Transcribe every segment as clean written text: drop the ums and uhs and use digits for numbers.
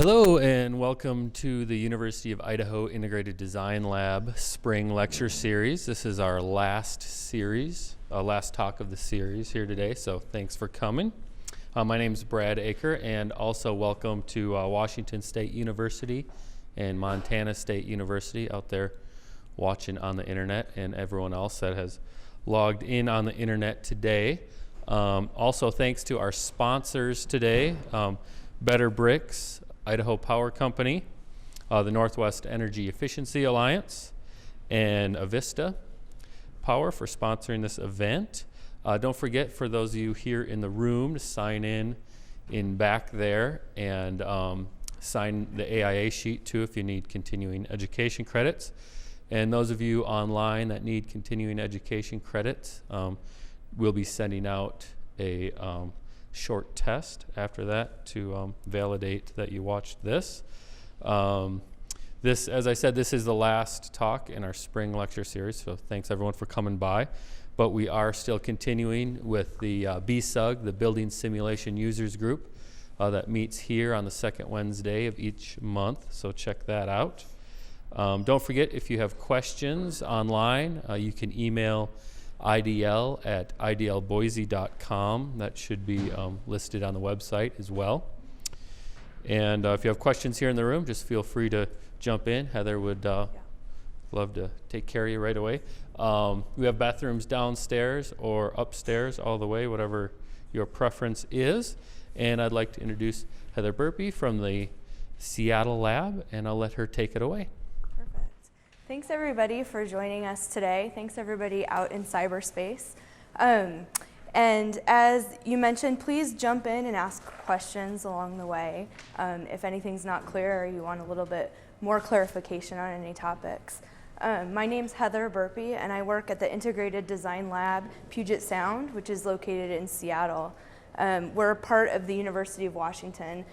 Hello and welcome to the University of Idaho Integrated Design Lab Spring Lecture Series. This is our last talk of the series here today, so thanks for coming. My name is Brad Aker, and also welcome to Washington State University and Montana State University out there watching on the internet, and everyone else that has logged in on the internet today. Also thanks to our sponsors today, Better Bricks, Idaho Power Company, the Northwest Energy Efficiency Alliance, and Avista Power for sponsoring this event. Don't forget, for those of you here in the room, to sign in back there and sign the AIA sheet too if you need continuing education credits. And those of you online that need continuing education credits, we'll be sending out a short test after that to validate that you watched this. As I said, this is the last talk in our spring lecture series, so thanks everyone for coming by. But we are still continuing with the BSUG, the Building Simulation Users Group, that meets here on the second Wednesday of each month, so check that out. Don't forget, if you have questions online, you can email idl@idlboise.com. That should be listed on the website as well. And if you have questions here in the room, just feel free to jump in. Heather would love to take care of you right away. We have bathrooms downstairs or upstairs, all the way, whatever your preference is. And I'd like to introduce Heather Burpee from the Seattle lab, and I'll let her take it away. Thanks everybody for joining us today. Thanks everybody out in cyberspace. And as you mentioned, please jump in and ask questions along the way if anything's not clear or you want a little bit more clarification on any topics. My name's Heather Burpee, and I work at the Integrated Design Lab Puget Sound, which is located in Seattle. We're part of the University of Washington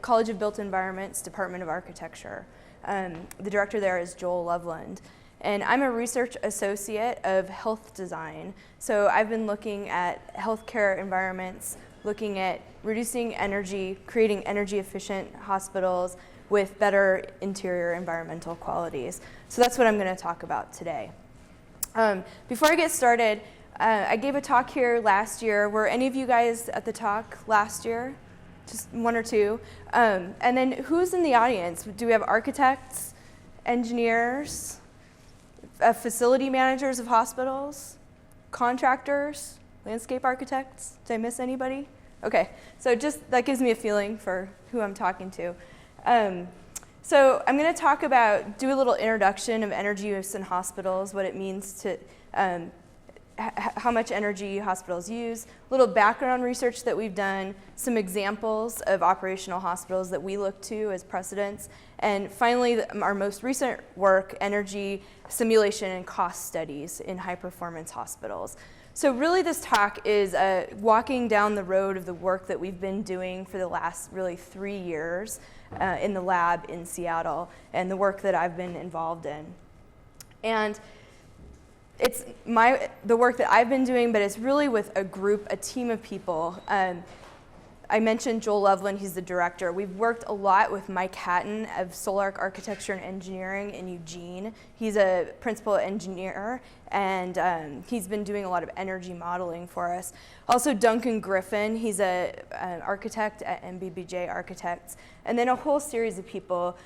College of Built Environments, Department of Architecture. The director there is Joel Loveland. And I'm a research associate of health design. So I've been looking at healthcare environments, looking at reducing energy, creating energy efficient hospitals with better interior environmental qualities. So that's what I'm going to talk about today. Before I get started, I gave a talk here last year. Were any of you guys at the talk last year? Just one or two. And then who's in the audience? Do we have architects, engineers, facility managers of hospitals, contractors, landscape architects? Did I miss anybody? Okay, so just that gives me a feeling for who I'm talking to. So I'm going to do a little introduction of energy use in hospitals, what it means to how much energy hospitals use, a little background research that we've done, some examples of operational hospitals that we look to as precedents, and finally our most recent work, energy simulation and cost studies in high performance hospitals. So really this talk is walking down the road of the work that we've been doing for the last really 3 years in the lab in Seattle, and the work that I've been involved in. And it's the work that I've been doing, but it's really with a team of people. I mentioned Joel Loveland, he's the director. We've worked a lot with Mike Hatton of Solarc Architecture and Engineering in Eugene. He's a principal engineer, and he's been doing a lot of energy modeling for us. Also Duncan Griffin, he's an architect at MBBJ Architects, and then a whole series of people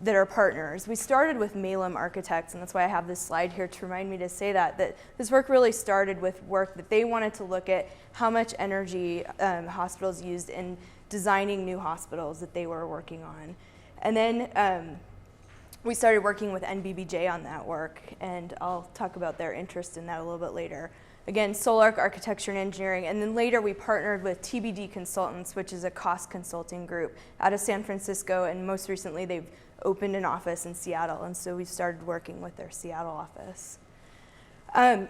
that are partners. We started with Malum Architects, and that's why I have this slide here to remind me to say that this work really started with work that they wanted to look at how much energy hospitals used in designing new hospitals that they were working on. And then we started working with NBBJ on that work, and I'll talk about their interest in that a little bit later. Again, Solarc Architecture and Engineering, and then later we partnered with TBD Consultants, which is a cost consulting group out of San Francisco, and most recently they've opened an office in Seattle, and so we started working with their Seattle office.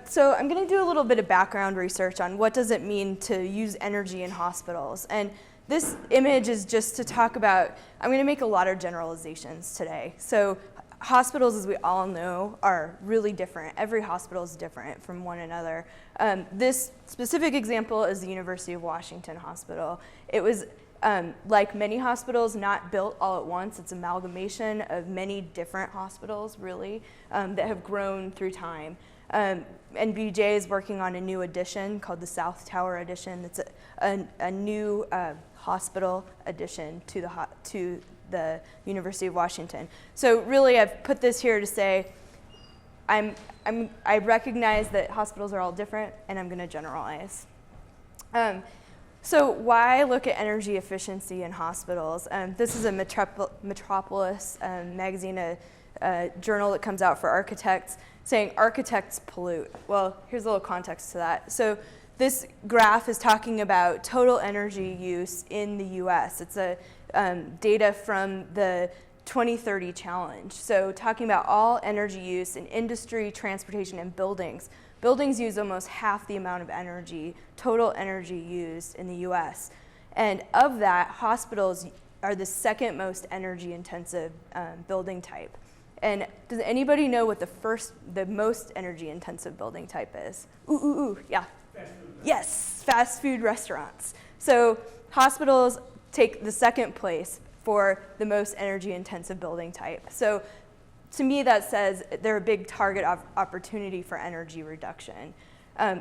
So I'm going to do a little bit of background research on what does it mean to use energy in hospitals. And this image is just to talk about, I'm going to make a lot of generalizations today. So hospitals, as we all know, are really different. Every hospital is different from one another. This specific example is the University of Washington Hospital. It was like many hospitals, not built all at once. It's amalgamation of many different hospitals, really, that have grown through time. NBJ is working on a new addition called the South Tower Addition. It's a new hospital addition to the University of Washington. So really, I've put this here to say, I recognize that hospitals are all different, and I'm going to generalize. So why look at energy efficiency in hospitals? This is a Metropolis magazine, a journal that comes out for architects, saying architects pollute. Well, here's a little context to that. So this graph is talking about total energy use in the US. It's a data from the 2030 challenge. So talking about all energy use in industry, transportation, and buildings. Buildings use almost half the amount of energy, total energy used in the US. And of that, hospitals are the second most energy intensive building type. And does anybody know what the most energy intensive building type is? Yeah. Fast food. Yes, fast food restaurants. So hospitals take the second place for the most energy intensive building type. So to me, that says they're a big target opportunity for energy reduction.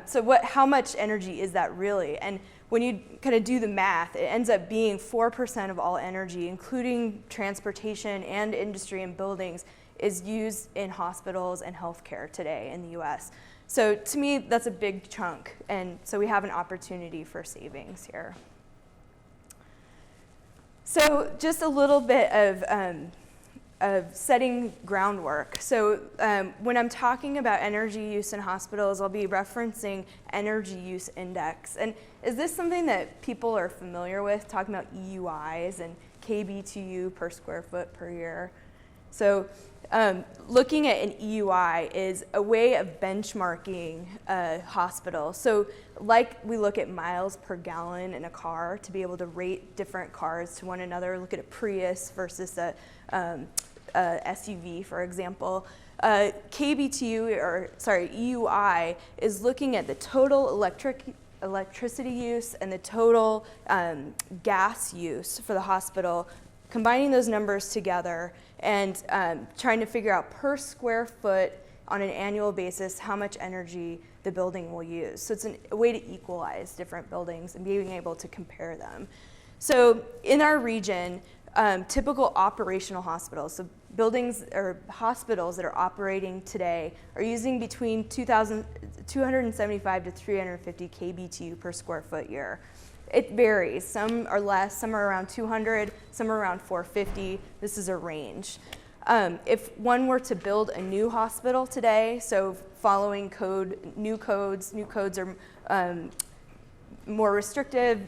So how much energy is that really? And when you kind of do the math, it ends up being 4% of all energy, including transportation and industry and buildings, is used in hospitals and healthcare today in the US. So to me, that's a big chunk. And so we have an opportunity for savings here. So just a little bit of setting groundwork. So when I'm talking about energy use in hospitals, I'll be referencing energy use index. And is this something that people are familiar with, talking about EUIs and kBTU per square foot per year? So looking at an EUI is a way of benchmarking a hospital. So like we look at miles per gallon in a car to be able to rate different cars to one another, look at a Prius versus a SUV, for example. EUI is looking at the total electricity use and the total gas use for the hospital, combining those numbers together and trying to figure out per square foot on an annual basis how much energy the building will use. So it's a way to equalize different buildings and being able to compare them. So in our region, typical operational hospitals, so buildings or hospitals that are operating today are using between 275 to 350 kBTU per square foot year. It varies. Some are less, some are around 200, some are around 450. This is a range. If one were to build a new hospital today, so following new codes are more restrictive,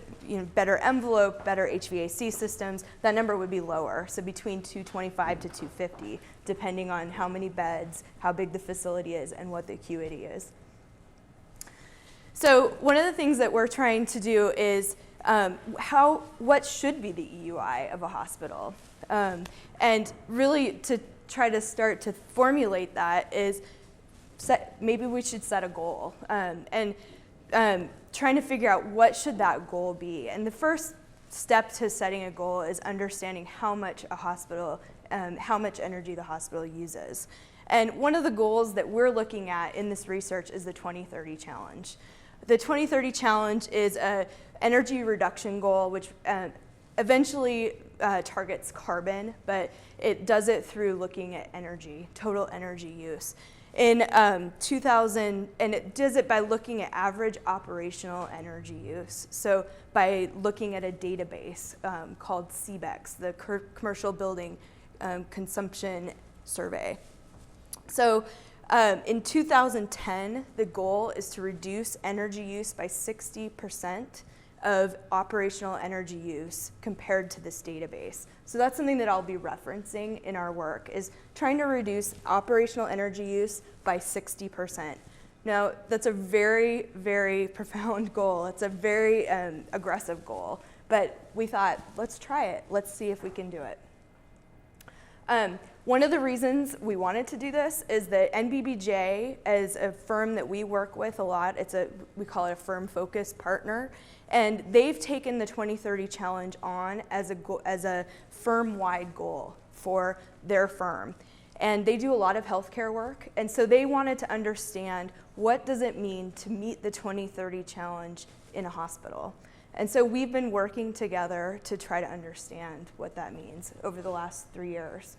better envelope, better HVAC systems, that number would be lower. So between 225 to 250, depending on how many beds, how big the facility is, and what the acuity is. So one of the things that we're trying to do is what should be the EUI of a hospital? And really to try to start to formulate that is maybe we should set a goal and trying to figure out what should that goal be. And the first step to setting a goal is understanding how much how much energy the hospital uses. And one of the goals that we're looking at in this research is the 2030 challenge. The 2030 challenge is an energy reduction goal, which eventually targets carbon, but it does it through looking at energy, total energy use. In 2000, and it does it by looking at average operational energy use. So by looking at a database called CBEX, the Commercial Building Consumption Survey. So in 2010, the goal is to reduce energy use by 60% of operational energy use compared to this database. So that's something that I'll be referencing in our work, is trying to reduce operational energy use by 60%. Now, that's a very, very profound goal. It's a very aggressive goal, but we thought, let's try it. Let's see if we can do it. One of the reasons we wanted to do this is that NBBJ, as a firm that we work with a lot, we call it a firm-focused partner, and they've taken the 2030 challenge on as a firm-wide goal for their firm. And they do a lot of healthcare work, and so they wanted to understand what does it mean to meet the 2030 challenge in a hospital. And so we've been working together to try to understand what that means over the last 3 years.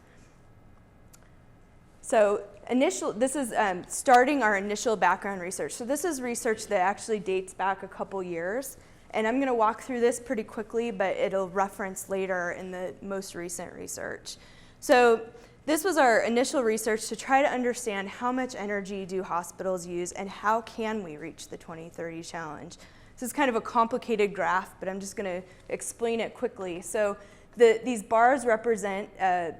So this is starting our initial background research. So this is research that actually dates back a couple years. And I'm going to walk through this pretty quickly, but it'll reference later in the most recent research. So this was our initial research to try to understand how much energy do hospitals use and how can we reach the 2030 challenge. This is kind of a complicated graph, but I'm just going to explain it quickly. So these bars represent an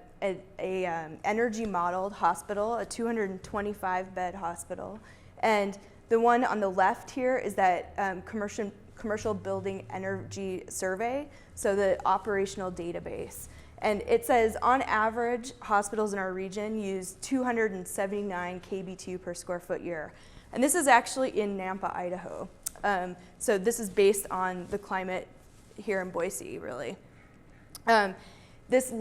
energy modeled hospital, a 225 bed hospital. And the one on the left here is that commercial building energy survey, so the operational database. And it says on average, hospitals in our region use 279 kB2 per square foot year. And this is actually in Nampa, Idaho. So this is based on the climate here in Boise, really. This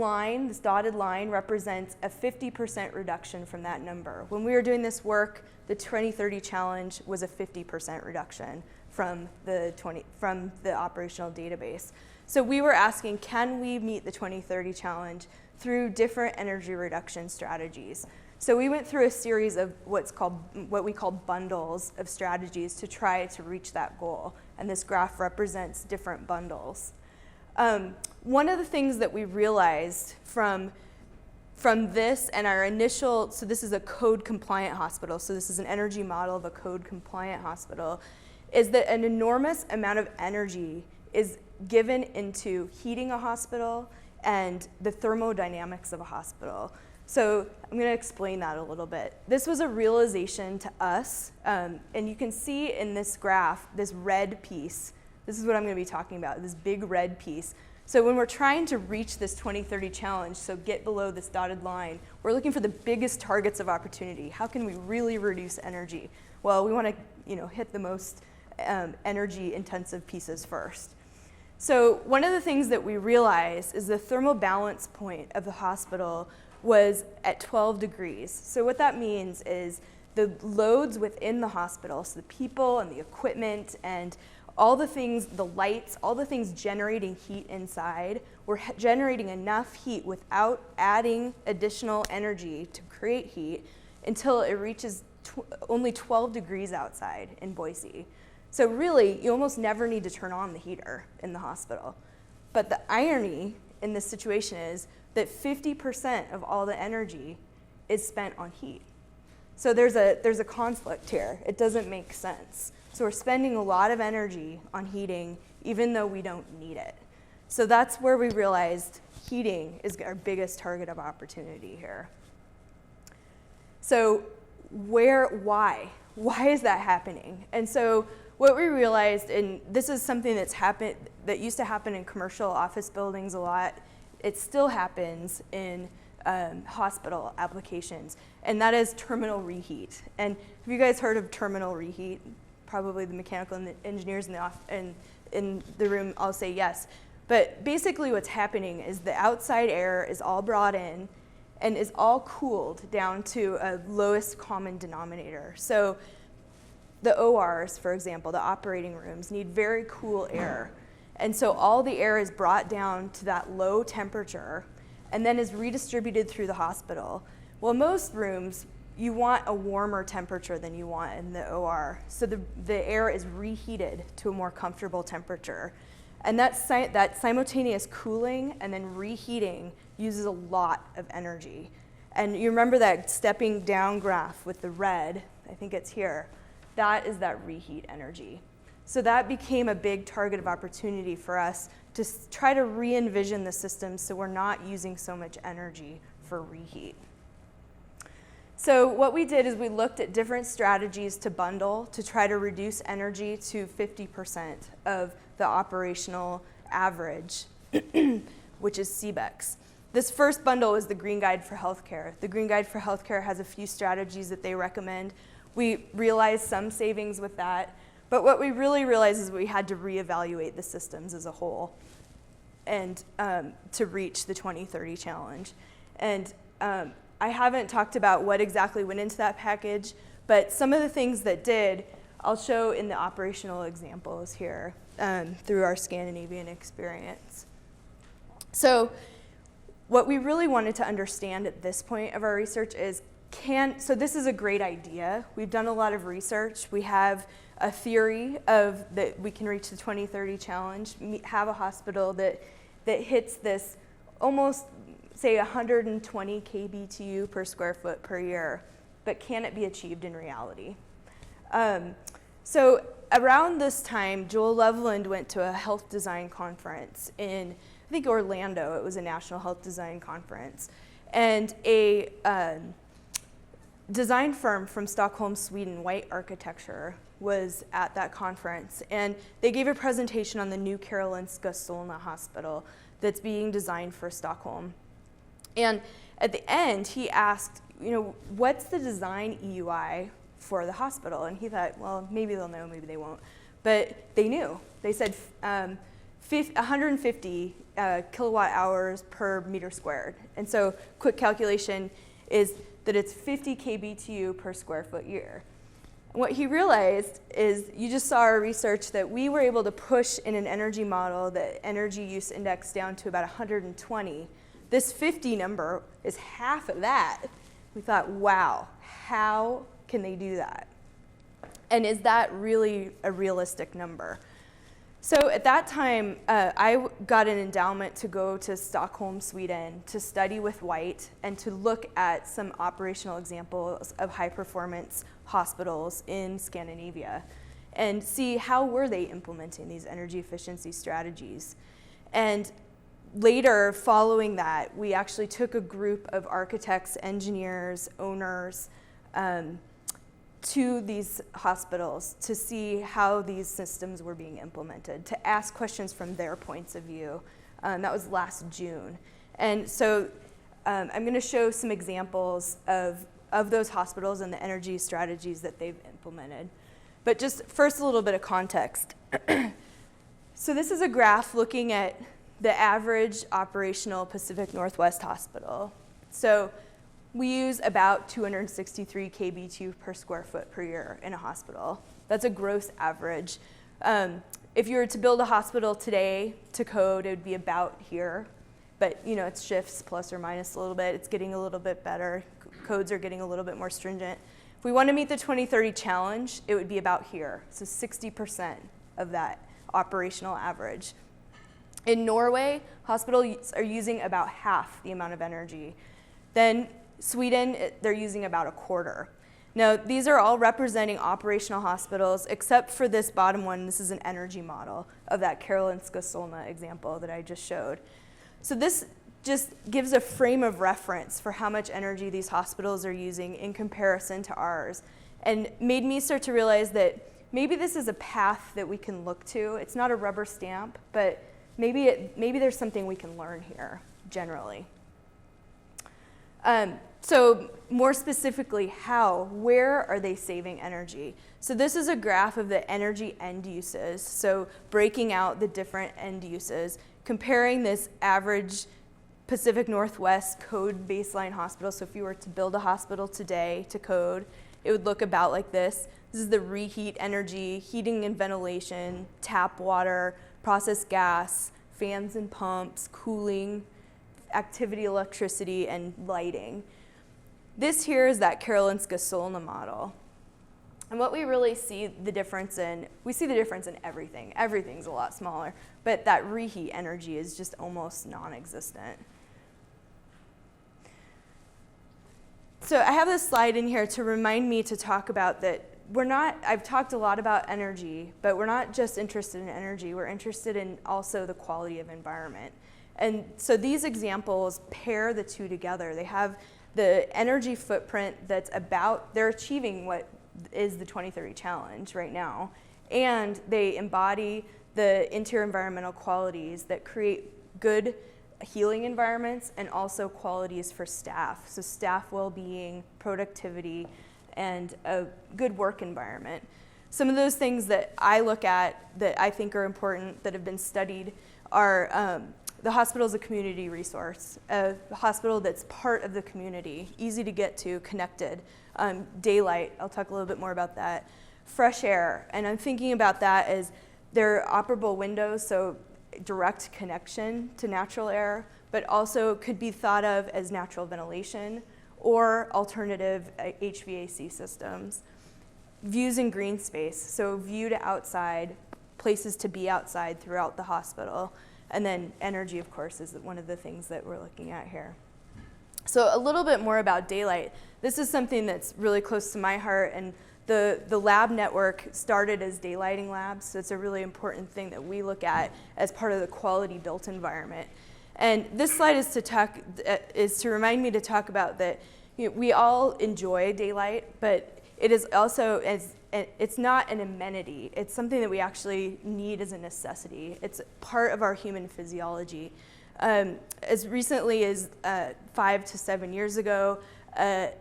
dotted line, represents a 50% reduction from that number. When we were doing this work, the 2030 challenge was a 50% reduction from the operational database. So we were asking, can we meet the 2030 challenge through different energy reduction strategies? So we went through a series of what we call bundles of strategies to try to reach that goal. And this graph represents different bundles. One of the things that we realized from this and our initial, so this is a code compliant hospital, so this is an energy model of a code compliant hospital, is that an enormous amount of energy is given into heating a hospital and the thermodynamics of a hospital. So I'm going to explain that a little bit. This was a realization to us, and you can see in this graph, this red piece. This is what I'm going to be talking about, this big red piece. So when we're trying to reach this 2030 challenge, so get below this dotted line, we're looking for the biggest targets of opportunity. How can we really reduce energy? Well, we want to hit the most energy intensive pieces first. So one of the things that we realized is the thermal balance point of the hospital was at 12 degrees. So what that means is the loads within the hospital, so the people and the equipment and all the things, the lights, all the things generating heat inside, were generating enough heat without adding additional energy to create heat until it reaches only 12 degrees outside in Boise. So really, you almost never need to turn on the heater in the hospital. But the irony in this situation is that 50% of all the energy is spent on heat. So there's a conflict here. It doesn't make sense. So we're spending a lot of energy on heating even though we don't need it. So that's where we realized heating is our biggest target of opportunity here. So why? Why is that happening? And so what we realized, and this is something that used to happen in commercial office buildings a lot, it still happens in hospital applications, and that is terminal reheat. And have you guys heard of terminal reheat? Probably the mechanical engineers in the room all say yes. But basically what's happening is the outside air is all brought in and is all cooled down to a lowest common denominator. So the ORs, for example, the operating rooms, need very cool air. And so all the air is brought down to that low temperature and then is redistributed through the hospital. Well, most rooms, you want a warmer temperature than you want in the OR. So the air is reheated to a more comfortable temperature. And that simultaneous cooling and then reheating uses a lot of energy. And you remember that stepping down graph with the red, I think it's here, that is that reheat energy. So that became a big target of opportunity for us to try to re-envision the system so we're not using so much energy for reheat. So what we did is we looked at different strategies to bundle to try to reduce energy to 50% of the operational average, which is CBEX. This first bundle is the Green Guide for Healthcare. The Green Guide for Healthcare has a few strategies that they recommend. We realized some savings with that, but what we really realized is we had to reevaluate the systems as a whole and to reach the 2030 challenge. And I haven't talked about what exactly went into that package, but some of the things that did, I'll show in the operational examples here through our Scandinavian experience. So what we really wanted to understand at this point of our research is, so this is a great idea. We've done a lot of research. We have a theory of that we can reach the 2030 challenge, have a hospital that hits this almost, say, 120 kBTU per square foot per year, but can it be achieved in reality? So around this time, Joel Loveland went to a health design conference in, I think, Orlando. It was a national health design conference. And a design firm from Stockholm, Sweden, White Architecture, was at that conference. And they gave a presentation on the new Karolinska Solna Hospital that's being designed for Stockholm. And at the end, he asked, what's the design EUI for the hospital? And he thought, well, maybe they'll know, maybe they won't. But they knew. They said 150 kilowatt hours per meter squared. And so quick calculation is that it's 50 kBTU per square foot year. And what he realized is, you just saw our research that we were able to push in an energy model the energy use index down to about 120. This 50 number is half of that. We thought, wow, how can they do that? And is that really a realistic number? So at that time, I got an endowment to go to Stockholm, Sweden, to study with White and to look at some operational examples of high-performance hospitals in Scandinavia and see how were they implementing these energy efficiency strategies. And later, following that, we actually took a group of architects, engineers, owners, to these hospitals to see how these systems were being implemented, to ask questions from their points of view. That was last June. And so I'm going to show some examples of those hospitals and the energy strategies that they've implemented. But just first, a little bit of context. So this is a graph looking at the average operational Pacific Northwest hospital. So we use about 263 kBTU per square foot per year in a hospital. That's a gross average. If you were to build a hospital today to code, it would be about here. But it shifts plus or minus a little bit. It's getting a little bit better. Codes are getting a little bit more stringent. If we want to meet the 2030 challenge, it would be about here. So 60% of that operational average. In Norway, hospitals are using about half the amount of energy. Then Sweden, they're using about a quarter. Now, these are all representing operational hospitals, except for this bottom one. This is an energy model of that Karolinska Solna example that I just showed. So this just gives a frame of reference for how much energy these hospitals are using in comparison to ours, and made me start to realize that maybe this is a path that we can look to. It's not a rubber stamp, but maybe there's something we can learn here generally. So more specifically, where are they saving energy? So this is a graph of the energy end uses. So breaking out the different end uses, comparing this average Pacific Northwest code baseline hospital. So if you were to build a hospital today to code, it would look about like this. This is the reheat energy, heating and ventilation, tap water, processed gas, fans and pumps, cooling, activity electricity, and lighting. This here is that Karolinska Solna model. And what we really see the difference in, everything. Everything's a lot smaller, but that reheat energy is just almost non-existent. So I have this slide in here to remind me to talk about that I've talked a lot about energy, but we're not just interested in energy, we're interested in also the quality of environment. And so these examples pair the two together. They have the energy footprint they're achieving what is the 2030 challenge right now, and they embody the interior environmental qualities that create good healing environments and also qualities for staff. So staff well-being, productivity, and a good work environment. Some of those things that I look at that I think are important that have been studied are the hospital is a community resource, a hospital that's part of the community, easy to get to, connected. Daylight, I'll talk a little bit more about that. Fresh air, and I'm thinking about that as they're operable windows, so direct connection to natural air, but also could be thought of as natural ventilation or alternative HVAC systems. Views in green space, so view to outside, places to be outside throughout the hospital. And then energy, of course, is one of the things that we're looking at here. So a little bit more about daylight. This is something that's really close to my heart, and the lab network started as daylighting labs, so it's a really important thing that we look at as part of the quality built environment. And this slide is to remind me to talk about that we all enjoy daylight, but it is also it's not an amenity. It's something that we actually need as a necessity. It's part of our human physiology. As recently as 5 to 7 years ago, a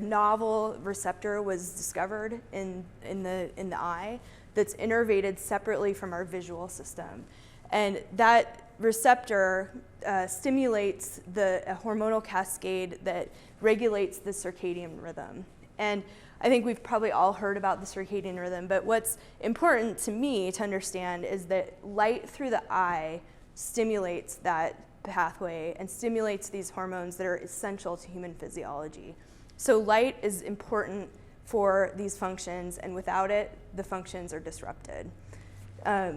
novel receptor was discovered in the eye that's innervated separately from our visual system, and that receptor stimulates a hormonal cascade that regulates the circadian rhythm. And I think we've probably all heard about the circadian rhythm, but what's important to me to understand is that light through the eye stimulates that pathway and stimulates these hormones that are essential to human physiology. So light is important for these functions, and without it, the functions are disrupted. I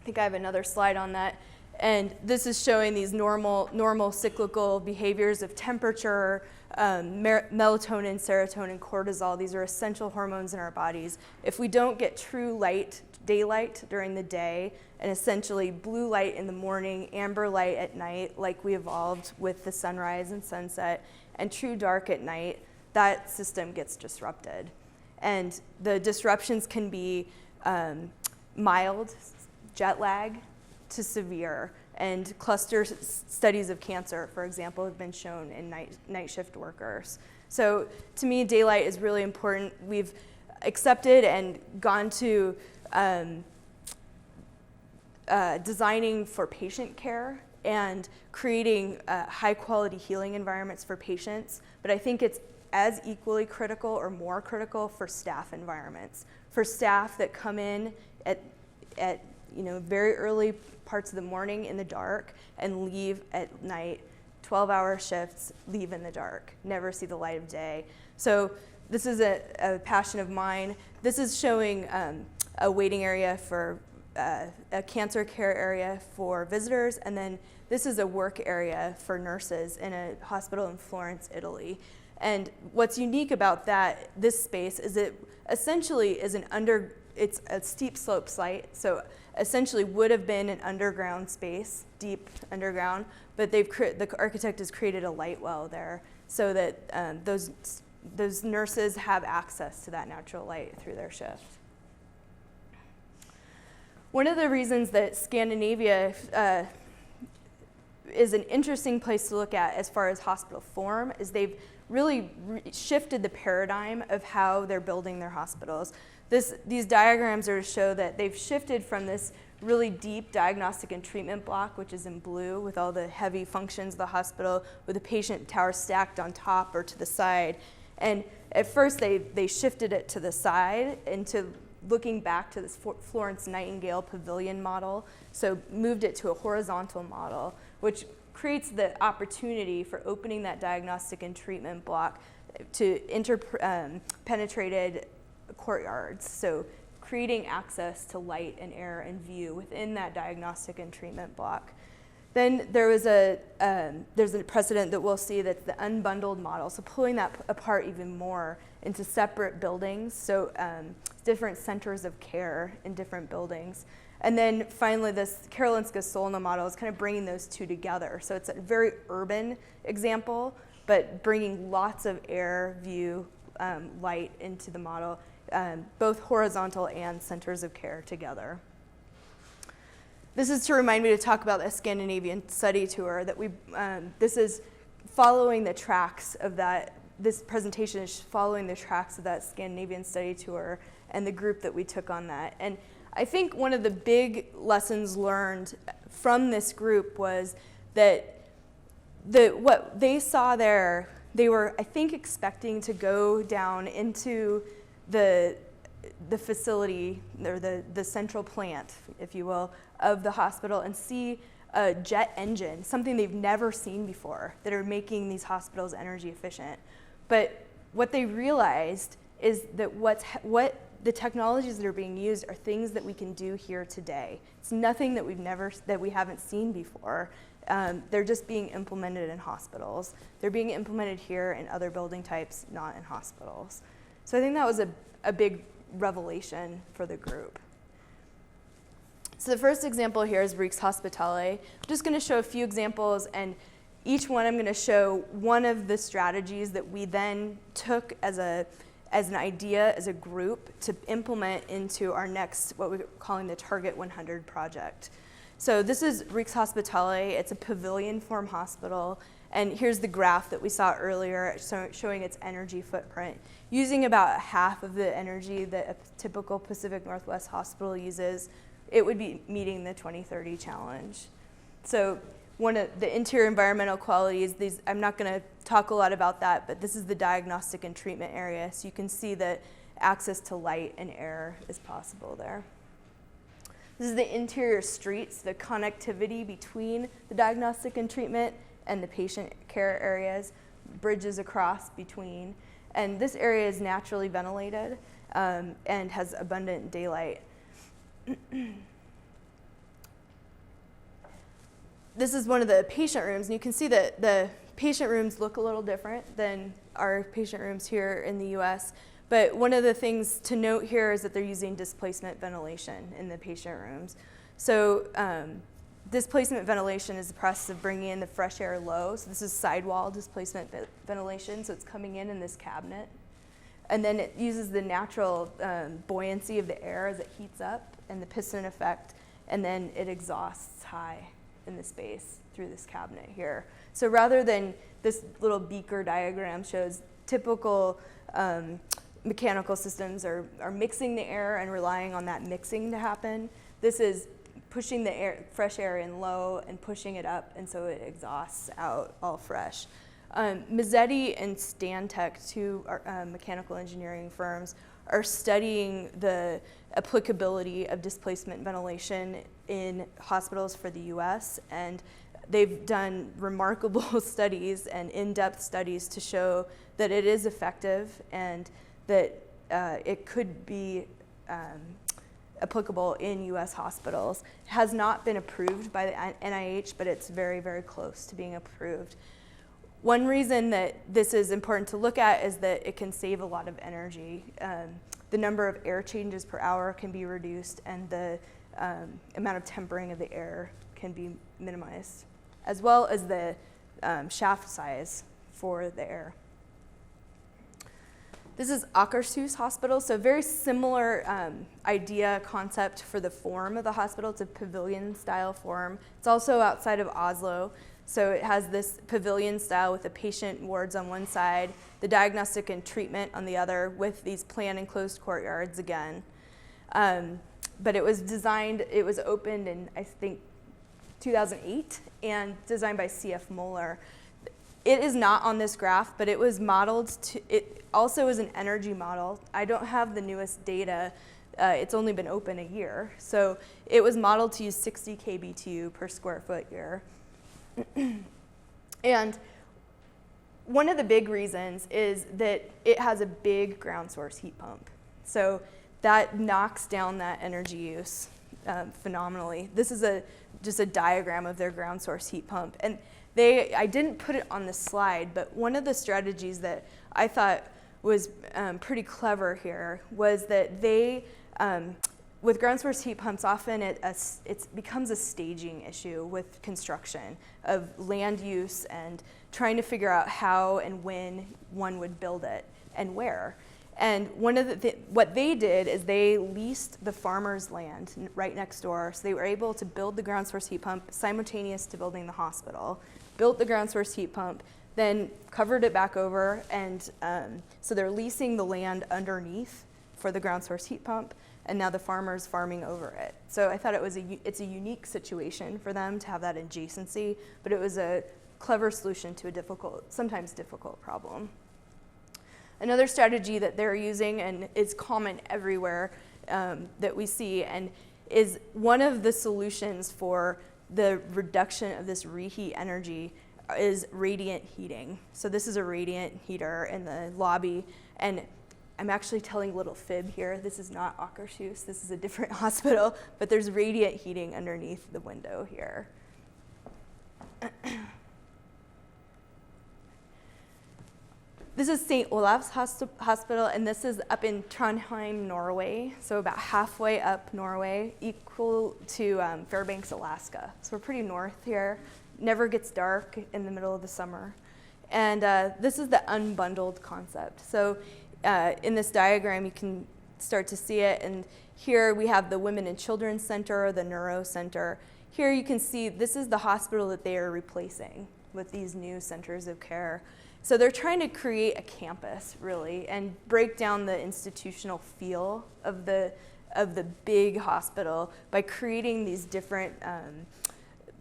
think I have another slide on that. And this is showing these normal cyclical behaviors of temperature, melatonin, serotonin, cortisol. These are essential hormones in our bodies. If we don't get true light, daylight during the day, and essentially blue light in the morning, amber light at night, like we evolved with the sunrise and sunset, and true dark at night, that system gets disrupted. And the disruptions can be mild, jet lag, to severe, and cluster studies of cancer, for example, have been shown in night shift workers. So to me, daylight is really important. We've accepted and gone to designing for patient care and creating high quality healing environments for patients, but I think it's as equally critical or more critical for staff environments, for staff that come in at very early parts of the morning in the dark and leave at night, 12-hour shifts, leave in the dark, never see the light of day. So this is a passion of mine. This is showing a waiting area for a cancer care area for visitors, and then this is a work area for nurses in a hospital in Florence, Italy. And what's unique about this space is it essentially is it's a steep slope site, so essentially would have been an underground space, deep underground, but the architect has created a light well there so that those nurses have access to that natural light through their shift. One of the reasons that Scandinavia is an interesting place to look at as far as hospital form is they've really shifted the paradigm of how they're building their hospitals. These diagrams are to show that they've shifted from this really deep diagnostic and treatment block, which is in blue with all the heavy functions of the hospital with the patient tower stacked on top or to the side. And at first they shifted it to the side into looking back to this Florence Nightingale pavilion model, so moved it to a horizontal model, which creates the opportunity for opening that diagnostic and treatment block to interpenetrated courtyards, so creating access to light and air and view within that diagnostic and treatment block. Then there's a precedent that we'll see that's the unbundled model, so pulling that apart even more into separate buildings, so different centers of care in different buildings. And then finally, this Karolinska Solna model is kind of bringing those two together. So it's a very urban example, but bringing lots of air, view, light into the model, both horizontal and centers of care together. This is to remind me to talk about the Scandinavian study tour that this is following the tracks of that. This presentation is following the tracks of that Scandinavian study tour and the group that we took on that. And I think one of the big lessons learned from this group was that what they saw there, they were, I think, expecting to go down into the facility, or the central plant, if you will, of the hospital and see a jet engine, something they've never seen before, that are making these hospitals energy efficient. But what they realized is that what the technologies that are being used are things that we can do here today. It's nothing that we haven't seen before. They're just being implemented in hospitals. They're being implemented here in other building types, not in hospitals. So I think that was a big revelation for the group. So the first example here is Ríkshospitalet. I'm just going to show a few examples, and each one I'm going to show one of the strategies that we then took as an idea, as a group, to implement into our next, what we're calling the Target 100 project. So this is Ríkshospitalet. It's a pavilion form hospital, and here's the graph that we saw earlier showing its energy footprint. Using about half of the energy that a typical Pacific Northwest hospital uses, it would be meeting the 2030 challenge. So one of the interior environmental qualities, I'm not going to talk a lot about that, but this is the diagnostic and treatment area, so you can see that access to light and air is possible there. This is the interior streets, the connectivity between the diagnostic and treatment and the patient care areas, bridges across between. And this area is naturally ventilated and has abundant daylight. This is one of the patient rooms, and you can see that the patient rooms look a little different than our patient rooms here in the US. But one of the things to note here is that they're using displacement ventilation in the patient rooms. So displacement ventilation is the process of bringing in the fresh air low. So this is sidewall displacement ventilation, so it's coming in this cabinet. And then it uses the natural buoyancy of the air as it heats up and the piston effect, and then it exhausts high in the space through this cabinet here. So rather than this little beaker diagram shows typical mechanical systems are mixing the air and relying on that mixing to happen, this is pushing the fresh air in low and pushing it up, and so it exhausts out all fresh. Mazzetti and Stantec, two mechanical engineering firms, are studying the applicability of displacement ventilation in hospitals for the US, and they've done remarkable studies and in-depth studies to show that it is effective and that it could be applicable in US hospitals. It has not been approved by the NIH, but it's very, very close to being approved. One reason that this is important to look at is that it can save a lot of energy. The number of air changes per hour can be reduced, and the amount of tempering of the air can be minimized, as well as the shaft size for the air. This is Akershus Hospital, so very similar idea, concept for the form of the hospital. It's a pavilion-style form. It's also outside of Oslo, so it has this pavilion style with the patient wards on one side, the diagnostic and treatment on the other, with these planned enclosed courtyards again. But it was opened in, I think, 2008, and designed by C.F. Moeller. It is not on this graph, but it was modeled it also is an energy model. I don't have the newest data. It's only been open a year. So it was modeled to use 60 kBTU per square foot year. And one of the big reasons is that it has a big ground source heat pump. So that knocks down that energy use phenomenally. This is just a diagram of their ground source heat pump. And I didn't put it on the slide, but one of the strategies that I thought was pretty clever here was that they, with ground source heat pumps, often it becomes a staging issue with construction of land use and trying to figure out how and when one would build it and where. And one of what they did is they leased the farmer's land right next door. So they were able to build the ground source heat pump simultaneous to building the hospital, built the ground source heat pump, then covered it back over. And so they're leasing the land underneath for the ground source heat pump. And now the farmer's farming over it. So I thought it's a unique situation for them to have that adjacency, but it was a clever solution to a sometimes difficult problem. Another strategy that they're using, and is common everywhere that we see, and is one of the solutions for the reduction of this reheat energy, is radiant heating. So this is a radiant heater in the lobby, and I'm actually telling a little fib here. This is not Akershus, this is a different hospital, but there's radiant heating underneath the window here. This is St. Olav's Hospital, and this is up in Trondheim, Norway, so about halfway up Norway, equal to Fairbanks, Alaska. So we're pretty north here. Never gets dark in the middle of the summer. And this is the unbundled concept. So in this diagram, you can start to see it, and here we have the Women and Children's Center, the Neuro Center. Here you can see this is the hospital that they are replacing with these new centers of care. So they're trying to create a campus, really, and break down the institutional feel of the big hospital by creating these different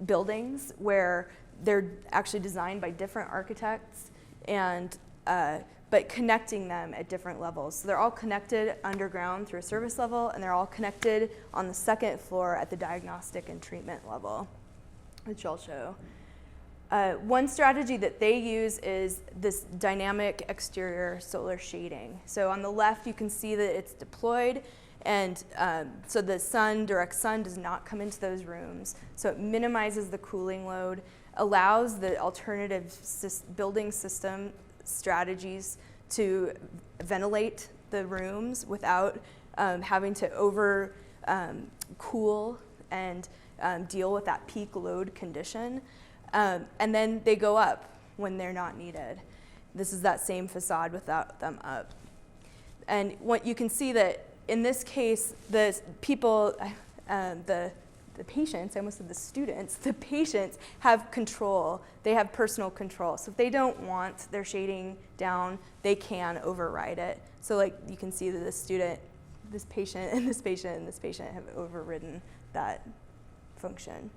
buildings where they're actually designed by different architects, and but connecting them at different levels. So they're all connected underground through a service level, and they're all connected on the second floor at the diagnostic and treatment level, which I'll show. One strategy that they use is this dynamic exterior solar shading. So on the left, you can see that it's deployed, and so the direct sun does not come into those rooms. So it minimizes the cooling load, allows the alternative building system strategies to ventilate the rooms without having to over cool and deal with that peak load condition. And then they go up when they're not needed. This is that same facade without them up. And what you can see that in this case, the people, the patients, I almost said the students, the patients have control. They have personal control. So if they don't want their shading down, they can override it. So like you can see that this patient and this patient and this patient have overridden that function.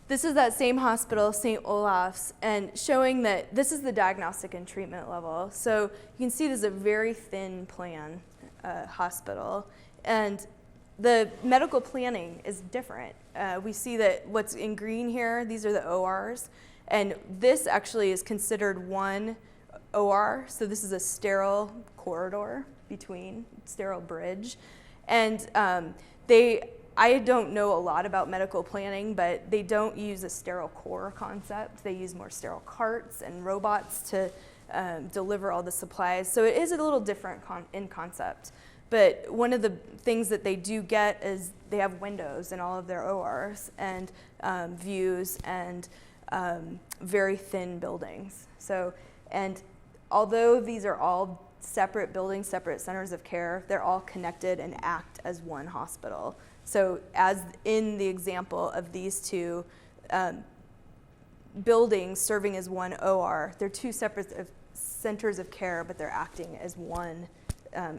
This is that same hospital, St. Olav's, and showing that this is the diagnostic and treatment level. So you can see this is a very thin plan hospital, and the medical planning is different. We see that what's in green here, these are the ORs, and this actually is considered one OR, so this is a sterile corridor between, sterile bridge, and I don't know a lot about medical planning, but they don't use a sterile core concept. They use more sterile carts and robots to deliver all the supplies. So it is a little different in concept. But one of the things that they do get is they have windows in all of their ORs and views and very thin buildings. So, and although these are all separate buildings, separate centers of care, they're all connected and act as one hospital. So as in the example of these two buildings serving as one OR, they're two separate centers of care, but they're acting as one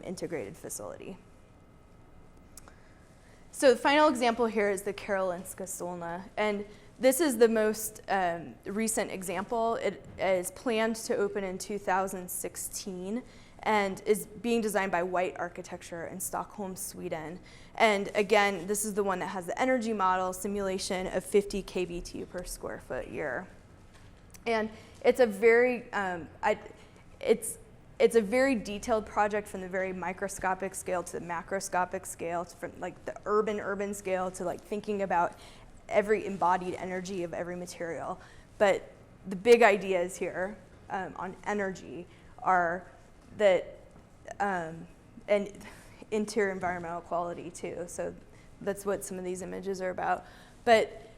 integrated facility. So the final example here is the Karolinska Solna, and this is the most recent example. It is planned to open in 2016 and is being designed by White Architecture in Stockholm, Sweden. And again, this is the one that has the energy model simulation of 50 kBtu per square foot year. And it's a very, it's a very detailed project from the very microscopic scale to the macroscopic scale, from like the urban scale to like thinking about every embodied energy of every material. But the big ideas here on energy are that, and interior environmental quality too. So that's what some of these images are about. But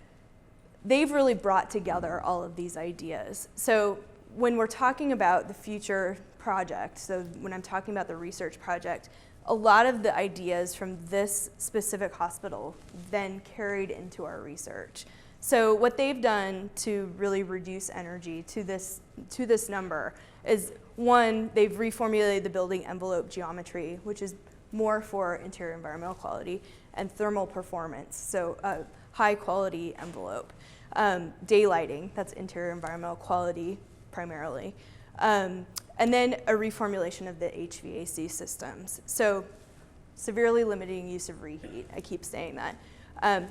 they've really brought together all of these ideas. So when we're talking about the future project, so when I'm talking about the research project, a lot of the ideas from this specific hospital then carried into our research. So what they've done to really reduce energy to this number is, one, they've reformulated the building envelope geometry, which is more for interior environmental quality, and thermal performance, so high quality envelope. Daylighting, that's interior environmental quality primarily. And then a reformulation of the HVAC systems. So severely limiting use of reheat, I keep saying that.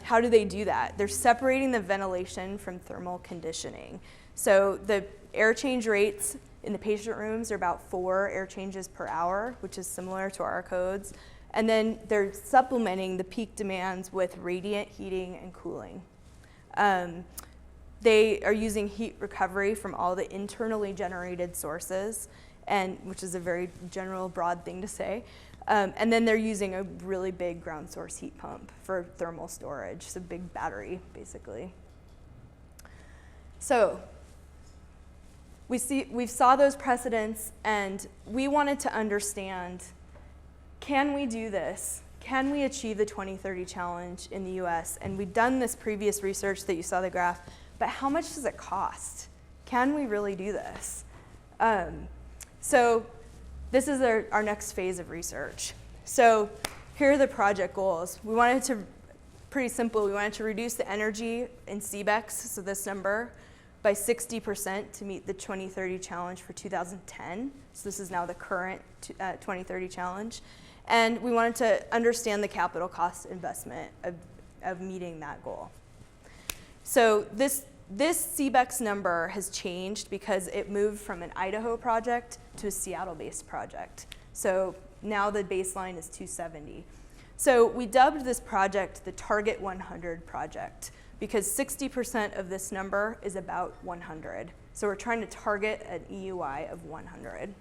How do they do that? They're separating the ventilation from thermal conditioning. So the air change rates in the patient rooms are about 4 air changes per hour, which is similar to our codes. And then they're supplementing the peak demands with radiant heating and cooling. They are using heat recovery from all the internally generated sources, and which is a very general, broad thing to say. And then they're using a really big ground source heat pump for thermal storage, so big battery, basically. So we saw those precedents, and we wanted to understand, can we do this? Can we achieve the 2030 challenge in the US? And we've done this previous research that you saw the graph, but how much does it cost? Can we really do this? So this is our next phase of research. So here are the project goals. We wanted to, pretty simple, we wanted to reduce the energy in CBEX, so this number, by 60% to meet the 2030 challenge for 2010. So this is now the current 2030 challenge. And we wanted to understand the capital cost investment of meeting that goal. So this CBEX number has changed because it moved from an Idaho project to a Seattle-based project. So now the baseline is 270. So we dubbed this project the Target 100 project because 60% of this number is about 100. So we're trying to target an EUI of 100.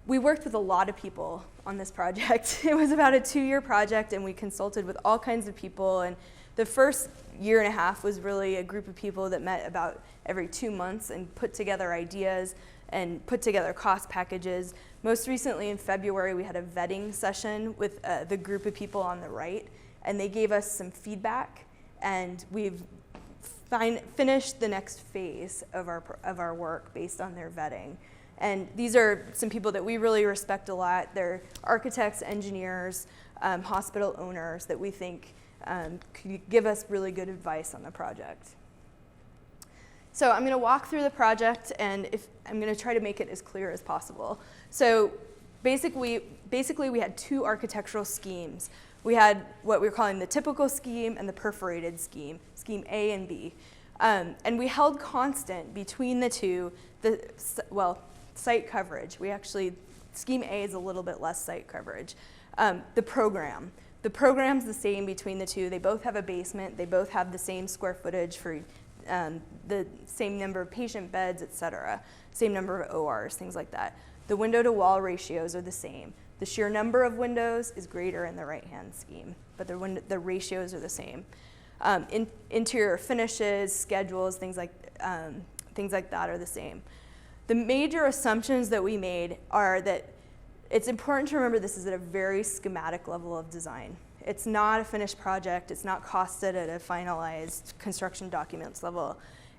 We worked with a lot of people on this project. It was about a 2-year project, and we consulted with all kinds of people. And the first year and a half was really a group of people that met about every 2 months and put together ideas and put together cost packages. Most recently in February, we had a vetting session with the group of people on the right, and they gave us some feedback, and we've finished the next phase of our work based on their vetting. And these are some people that we really respect a lot. They're architects, engineers, hospital owners that we think could give us really good advice on the project. So I'm going to walk through the project, and I'm going to try to make it as clear as possible. So basically we had 2 architectural schemes. We had what we're calling the typical scheme and the perforated scheme, scheme A and B. And we held constant between the two, site coverage. Scheme A is a little bit less site coverage. The program's the same between the two. They both have a basement. They both have the same square footage for the same number of patient beds, et cetera, same number of ORs, things like that. The window to wall ratios are the same. The sheer number of windows is greater in the right-hand scheme, but the ratios are the same. Interior finishes, schedules, things like that are the same. The major assumptions that we made are that it's important to remember this is at a very schematic level of design. It's not a finished project. It's not costed at a finalized construction documents level.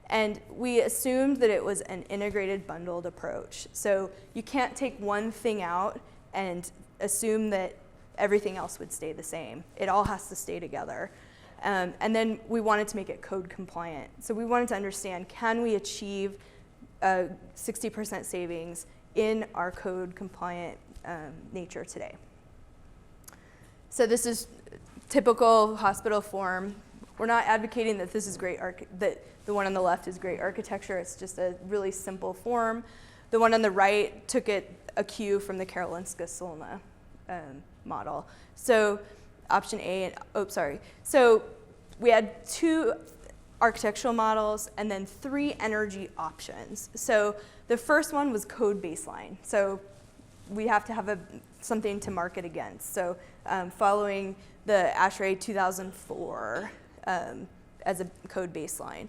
And we assumed that it was an integrated, bundled approach. So you can't take one thing out and assume that everything else would stay the same. It all has to stay together. And then we wanted to make it code compliant. So we wanted to understand, can we achieve 60% savings in our code compliant nature today? So this is typical hospital form. We're not advocating that this is great, that the one on the left is great architecture. It's just a really simple form. The one on the right took a cue from the Karolinska Solna model. So option A, So we had 2 architectural models and then 3 energy options. So the first one was code baseline. So we have to have something to mark it against. So following the ASHRAE 2004 as a code baseline.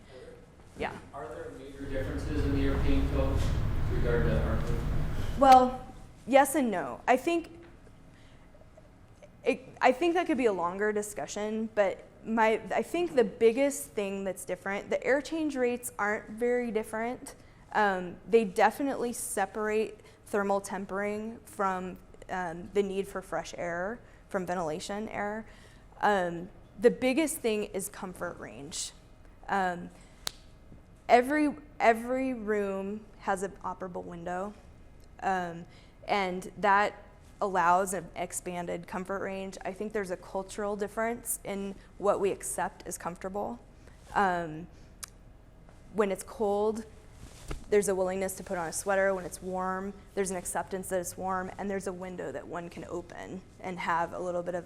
Yeah. Are there major differences in the European code with regard to our code? Well, yes and no. I think that could be a longer discussion, but I think the biggest thing that's different, the air change rates aren't very different. They definitely separate thermal tempering from the need for fresh air, from ventilation air. The biggest thing is comfort range. Every room has an operable window, and that allows an expanded comfort range. I think there's a cultural difference in what we accept as comfortable. When it's cold, there's a willingness to put on a sweater. When it's warm, there's an acceptance that it's warm, and there's a window that one can open and have a little bit of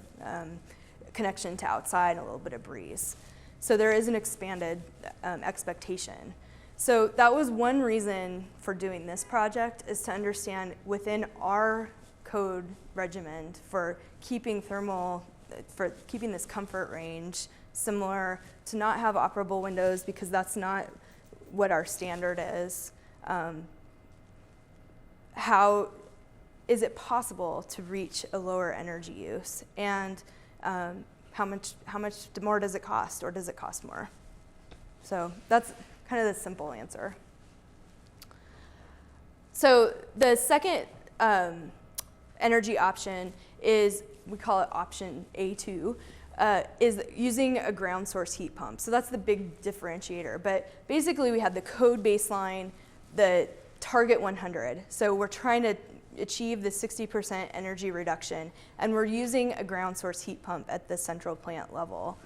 connection to outside and a little bit of breeze. So there is an expanded expectation. So that was one reason for doing this project, is to understand within our code regimen for keeping this comfort range similar, to not have operable windows because that's not what our standard is. How is it possible to reach a lower energy use, and how much more does it cost, or does it cost more? So that's kind of the simple answer. So the second energy option is, we call it option A2, is using a ground source heat pump. So that's the big differentiator. But basically we had the code baseline, the target 100. So we're trying to achieve the 60% energy reduction, and we're using a ground source heat pump at the central plant level.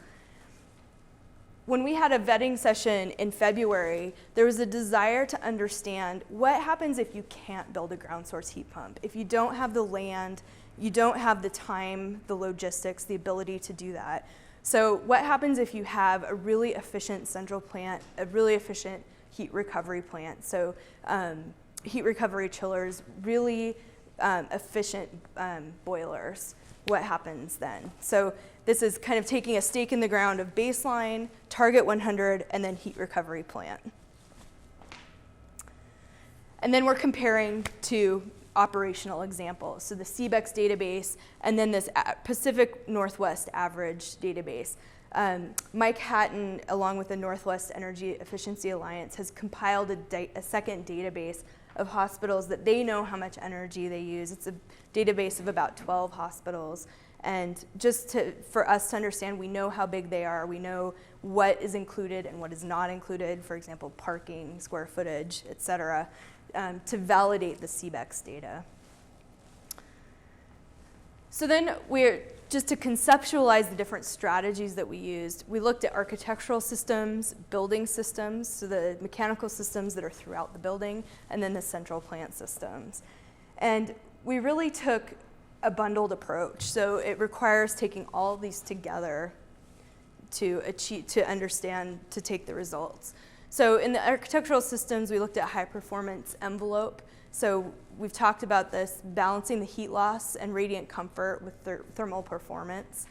When we had a vetting session in February, there was a desire to understand what happens if you can't build a ground source heat pump. If you don't have the land, you don't have the time, the logistics, the ability to do that. So what happens if you have a really efficient central plant, a really efficient heat recovery plant? So heat recovery chillers, really efficient boilers. What happens then? So this is kind of taking a stake in the ground of baseline, target 100, and then heat recovery plant. And then we're comparing to operational examples. So the CBEX database, and then this Pacific Northwest average database. Mike Hatton, along with the Northwest Energy Efficiency Alliance, has compiled a second database of hospitals that they know how much energy they use. It's a database of about 12 hospitals. And just for us to understand, we know how big they are. We know what is included and what is not included, for example, parking, square footage, et cetera, to validate the CBEX data. So then just to conceptualize the different strategies that we used, we looked at architectural systems, building systems, so the mechanical systems that are throughout the building, and then the central plant systems. And we really took a bundled approach. So it requires taking all of these together to understand, to take the results. So in the architectural systems, we looked at high performance envelope. So we've talked about this, balancing the heat loss and radiant comfort with thermal performance.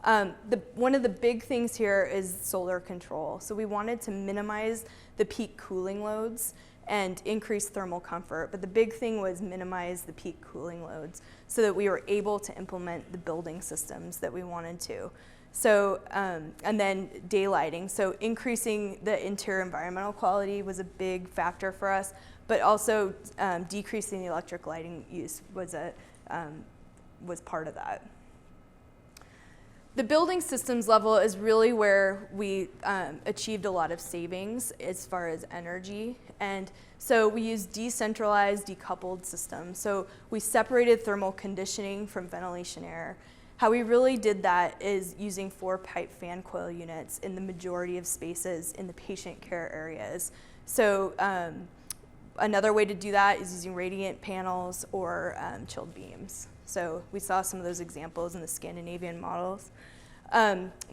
One of the big things here is solar control. So we wanted to minimize the peak cooling loads and increase thermal comfort. But the big thing was minimize the peak cooling loads so that we were able to implement the building systems that we wanted to. So, and then daylighting. So increasing the interior environmental quality was a big factor for us, but also decreasing the electric lighting use was part of that. The building systems level is really where we achieved a lot of savings as far as energy. And so we used decentralized, decoupled systems. So we separated thermal conditioning from ventilation air. How we really did that is using 4-pipe fan coil units in the majority of spaces in the patient care areas. So another way to do that is using radiant panels or chilled beams. So we saw some of those examples in the Scandinavian models.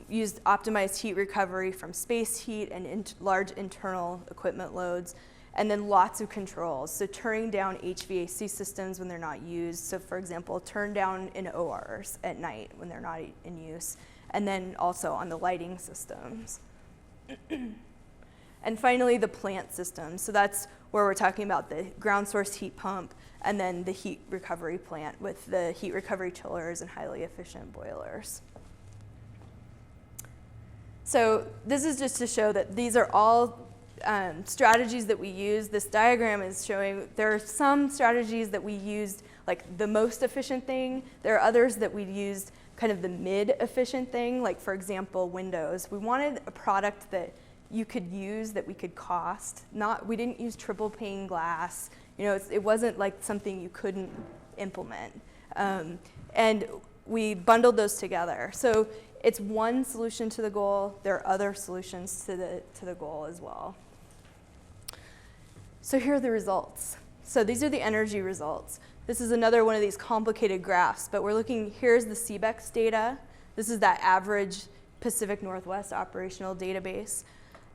Used optimized heat recovery from space heat and large internal equipment loads, and then lots of controls. So turning down HVAC systems when they're not used. So for example, turn down in ORs at night when they're not in use, and then also on the lighting systems. And finally, the plant system. So that's where we're talking about the ground source heat pump and then the heat recovery plant with the heat recovery chillers and highly efficient boilers. So this is just to show that these are all strategies that we use. This diagram is showing there are some strategies that we used like the most efficient thing. There are others that we used kind of the mid-efficient thing, like for example, windows. We wanted a product that you could use, that we could cost. We didn't use triple pane glass. You know, it wasn't like something you couldn't implement. And we bundled those together. So it's one solution to the goal. There are other solutions to the goal as well. So here are the results. So these are the energy results. This is another one of these complicated graphs, but we're looking, here's the CBEX data. This is that average Pacific Northwest operational database.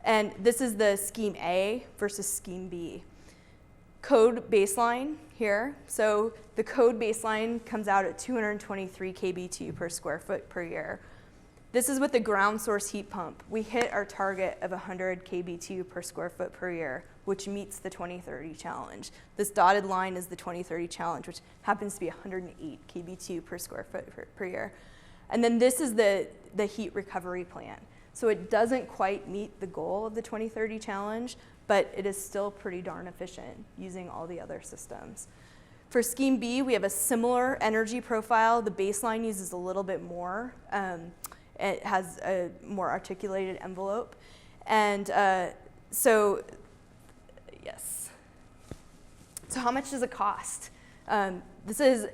And this is the scheme A versus scheme B. Code baseline here. So the code baseline comes out at 223 kBtu per square foot per year. This is with the ground source heat pump. We hit our target of 100 kBtu per square foot per year, which meets the 2030 challenge. This dotted line is the 2030 challenge, which happens to be 108 kBtu per square foot per year. And then this is the heat recovery plant. So it doesn't quite meet the goal of the 2030 challenge, but it is still pretty darn efficient using all the other systems. For scheme B, we have a similar energy profile. The baseline uses a little bit more. It has a more articulated envelope. And so, yes. So how much does it cost? This is,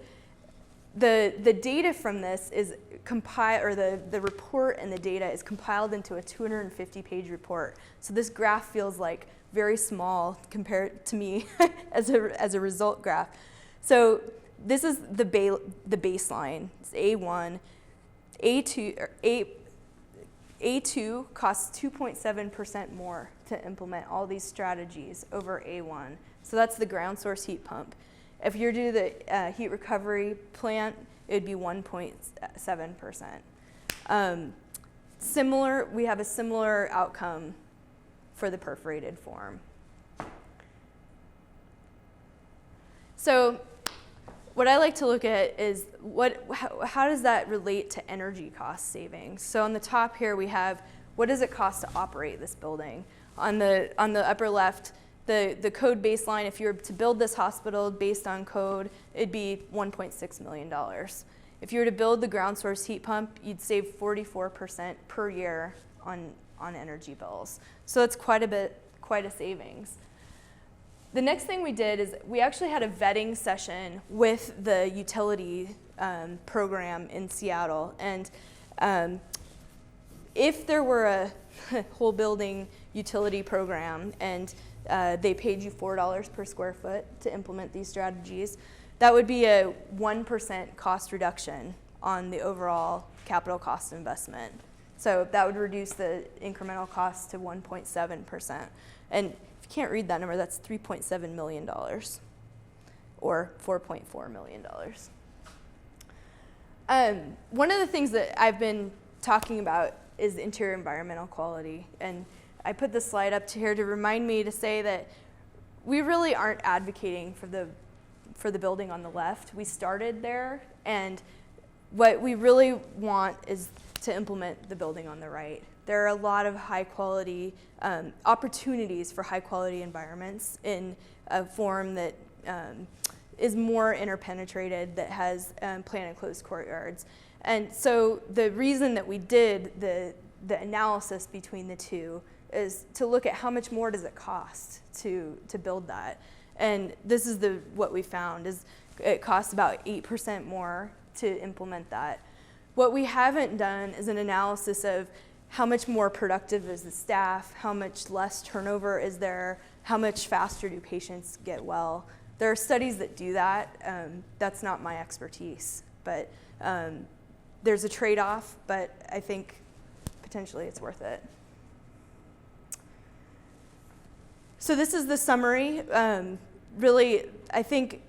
the data from this is compiled, or the report and the data is compiled into a 250-page report. So this graph feels like very small compared to me as a result graph. So this is the baseline. It's A1. A2 costs 2.7% more to implement all these strategies over A1. So that's the ground source heat pump. If you're to do the heat recovery plant, it would be 1.7%. We have a similar outcome for the perforated form. So what I like to look at is how does that relate to energy cost savings? So on the top here we have, what does it cost to operate this building? On the upper left, the code baseline, if you were to build this hospital based on code, it'd be $1.6 million. If you were to build the ground source heat pump, you'd save 44% per year on energy bills. So it's quite a savings. The next thing we did is we actually had a vetting session with the utility program in Seattle. And if there were a whole building utility program and they paid you $4 per square foot to implement these strategies, that would be a 1% cost reduction on the overall capital cost investment. So that would reduce the incremental cost to 1.7%. And if you can't read that number, that's $3.7 million or $4.4 million. One of the things that I've been talking about is interior environmental quality. And I put this slide up to here to remind me to say that we really aren't advocating for the building on the left. We started there, and what we really want is to implement the building on the right. There are a lot of high quality opportunities for high quality environments in a form that is more interpenetrated, that has planned enclosed courtyards. And so the reason that we did the analysis between the two is to look at how much more does it cost to build that. And this is what we found is it costs about 8% more to implement that. What we haven't done is an analysis of how much more productive is the staff, how much less turnover is there, how much faster do patients get well. There are studies that do that. That's not my expertise, but there's a trade-off, but I think potentially it's worth it. So this is the summary. Really, I think,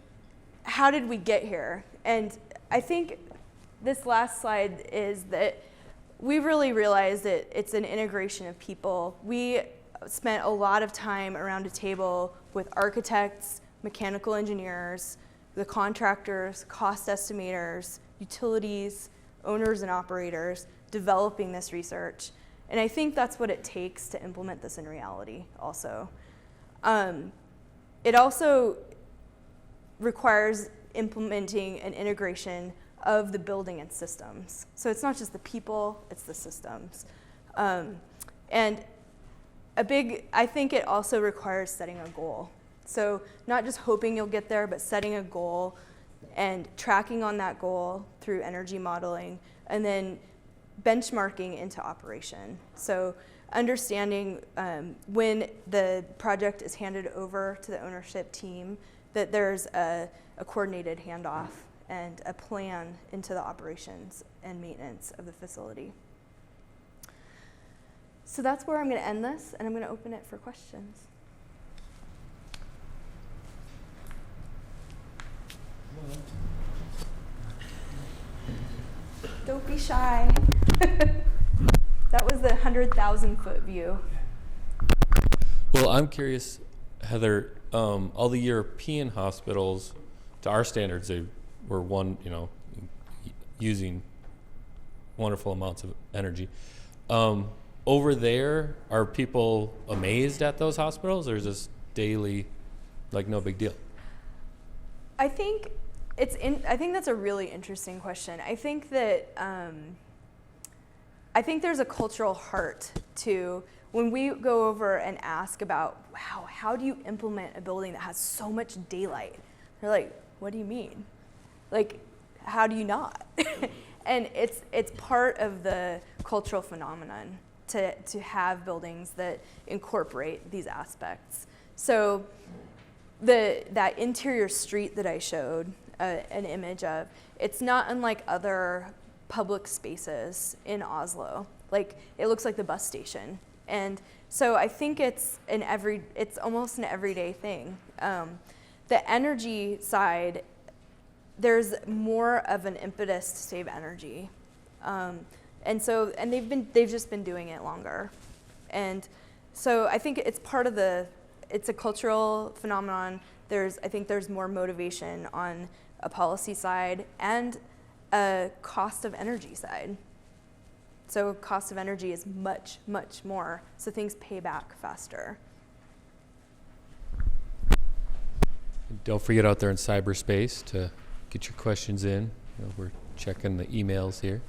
how did we get here? And I think this last slide is that we really realized that it's an integration of people. We spent a lot of time around a table with architects, mechanical engineers, the contractors, cost estimators, utilities, owners and operators, developing this research. And I think that's what it takes to implement this in reality also. It also requires implementing an integration of the building and systems. So it's not just the people, it's the systems. And I think it also requires setting a goal. So not just hoping you'll get there, but setting a goal and tracking on that goal through energy modeling, and then benchmarking into operation. So understanding when the project is handed over to the ownership team, that there's a coordinated handoff and a plan into the operations and maintenance of the facility. So that's where I'm going to end this, and I'm going to open it for questions. Don't be shy. That was the 100,000 foot view. Well, I'm curious, Heather, all the European hospitals, to our standards, they were using wonderful amounts of energy. Over there, are people amazed at those hospitals, or is this daily, like, no big deal? I think that's a really interesting question. I think that there's a cultural heart to when we go over and ask about, wow, how do you implement a building that has so much daylight? They're like, what do you mean? Like, how do you not? And it's part of the cultural phenomenon to have buildings that incorporate these aspects. So that interior street that I showed an image of, it's not unlike other public spaces in Oslo. Like, it looks like the bus station. And so I think it's almost an everyday thing. The energy side, there's more of an impetus to save energy. And they've just been doing it longer. And so I think it's part of it's a cultural phenomenon. I think there's more motivation on a policy side and a cost of energy side. So cost of energy is much, much more. So things pay back faster. Don't forget out there in cyberspace to get your questions in. We're checking the emails here.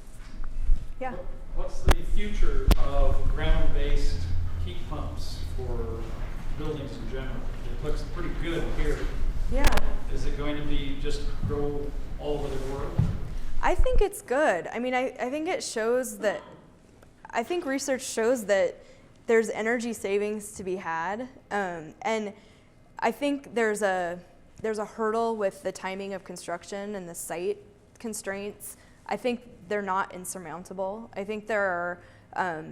Yeah. What's the future of ground-based heat pumps for buildings in general? It looks pretty good here. Yeah. Is it going to be just grow all over the world? I think it's good. I mean, I think it shows that, I think research shows that there's energy savings to be had. And I think there's a hurdle with the timing of construction and the site constraints. I think they're not insurmountable. I think there are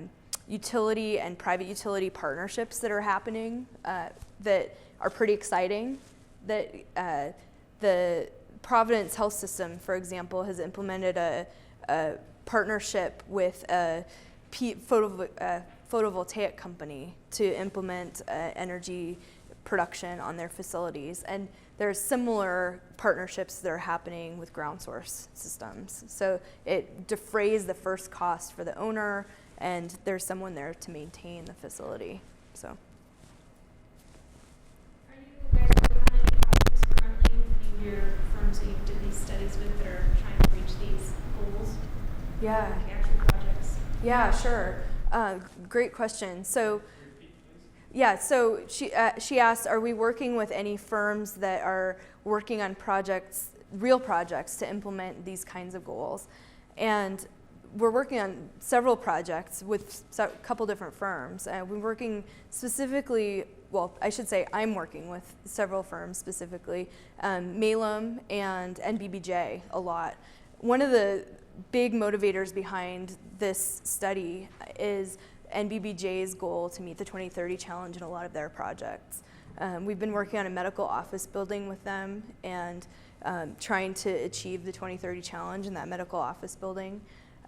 utility and private utility partnerships that are happening that are pretty exciting. That the Providence Health System, for example, has implemented a partnership with a photovoltaic company to implement energy production on their facilities. And there's similar partnerships that are happening with ground source systems. So it defrays the first cost for the owner, and there's someone there to maintain the facility. So. Are you guys working on any projects currently with any of your firms that you did these studies with that are trying to reach these goals? Yeah. Like actual projects? Yeah, sure. Great question. So, yeah, so she asked, are we working with any firms that are working on projects, real projects, to implement these kinds of goals? And we're working on several projects with a couple different firms. We're working specifically, well, I should say I'm working with several firms specifically, Malum and NBBJ a lot. One of the big motivators behind this study is NBBJ's goal to meet the 2030 challenge in a lot of their projects. We've been working on a medical office building with them and trying to achieve the 2030 challenge in that medical office building.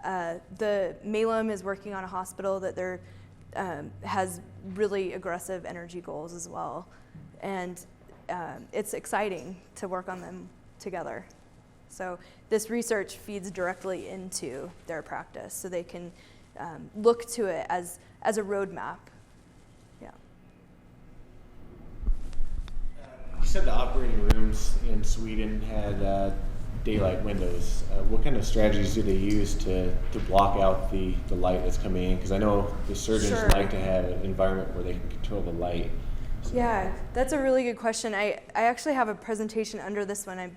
The Malum is working on a hospital that they're has really aggressive energy goals as well. And it's exciting to work on them together. So this research feeds directly into their practice, so they can look to it as a roadmap. Yeah. You said the operating rooms in Sweden had daylight windows. What kind of strategies do they use to block out the light that's coming in? Because I know the surgeons Sure. like to have an environment where they can control the light. So Yeah, that's a really good question. I actually have a presentation under this one. I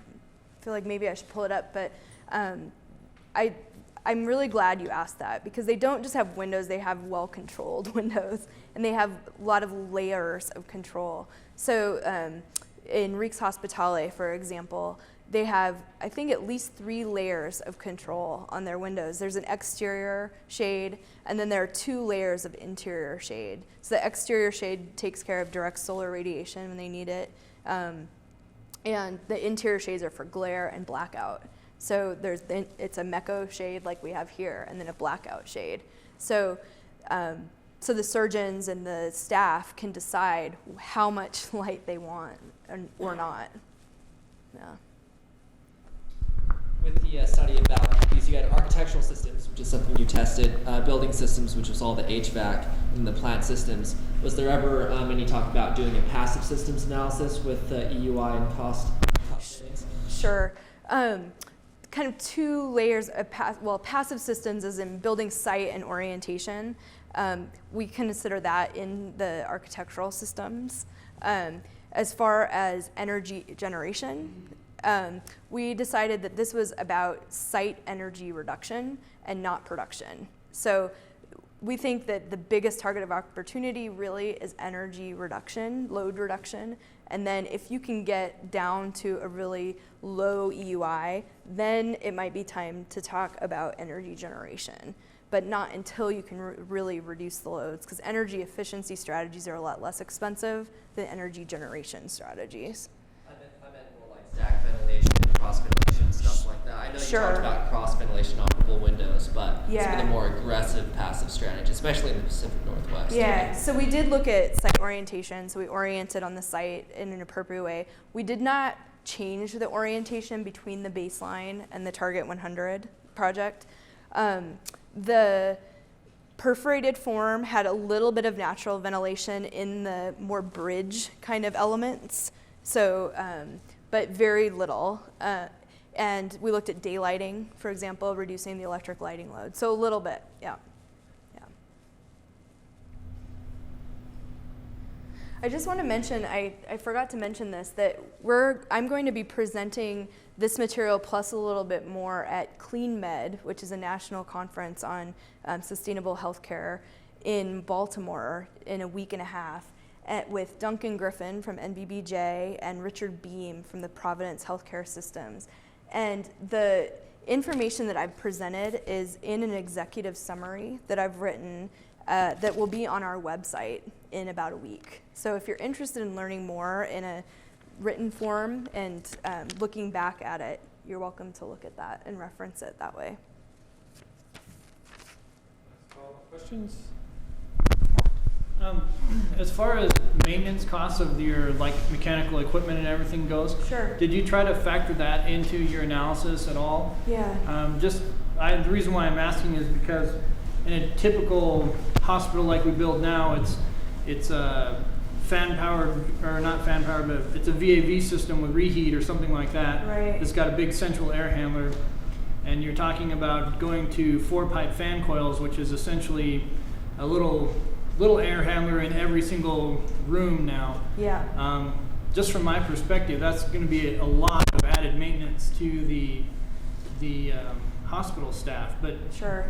feel like maybe I should pull it up, but I'm really glad you asked that, because they don't just have windows, they have well-controlled windows, and they have a lot of layers of control. So in Rikshospitalet, for example, they have, I think, at least 3 layers of control on their windows. There's an exterior shade, and then there are 2 layers of interior shade. So the exterior shade takes care of direct solar radiation when they need it, and the interior shades are for glare and blackout. So it's a Mecco shade like we have here, and then a blackout shade. So so the surgeons and the staff can decide how much light they want or not. Yeah. With the study of balance piece, you had architectural systems, which is something you tested, building systems, which was all the HVAC, and the plant systems. Was there ever any talk about doing a passive systems analysis with EUI and cost savings? Sure. Kind of 2 layers of passive systems, as in building site and orientation. We consider that in the architectural systems. As far as energy generation, we decided that this was about site energy reduction and not production. So we think that the biggest target of opportunity really is energy reduction, load reduction. And then if you can get down to a really low EUI, then it might be time to talk about energy generation, but not until you can really reduce the loads, because energy efficiency strategies are a lot less expensive than energy generation strategies. I meant more like stack ventilation, cross ventilation, stuff like that. I know Sure. you talked about cross ventilation operable windows, but some Yeah. of the more aggressive passive strategies, especially in the Pacific Northwest. Yeah, so we did look at site orientation, so we oriented on the site in an appropriate way. We did not change the orientation between the baseline and the Target 100 project. The perforated form had a little bit of natural ventilation in the more bridge kind of elements, so, but very little. And we looked at daylighting, for example, reducing the electric lighting load. So a little bit, yeah. I just want to mention, I forgot to mention this, that I'm going to be presenting this material plus a little bit more at Clean Med, which is a national conference on sustainable healthcare in Baltimore in a week and a half, with Duncan Griffin from NBBJ and Richard Beam from the Providence Healthcare Systems. And the information that I've presented is in an executive summary that I've written that will be on our website in about a week. So if you're interested in learning more in a written form and looking back at it, you're welcome to look at that and reference it that way. Questions? As far as maintenance costs of your mechanical equipment and everything goes, Sure. did you try to factor that into your analysis at all? Yeah. The reason why I'm asking is because in a typical hospital like we build now, it's a fan powered, or not fan powered, but it's a VAV system with reheat or something like that. Right. It's got a big central air handler, and you're talking about going to 4-pipe fan coils, which is essentially a little air handler in every single room now. Yeah. Just from my perspective, that's going to be a lot of added maintenance to the hospital staff. But Sure.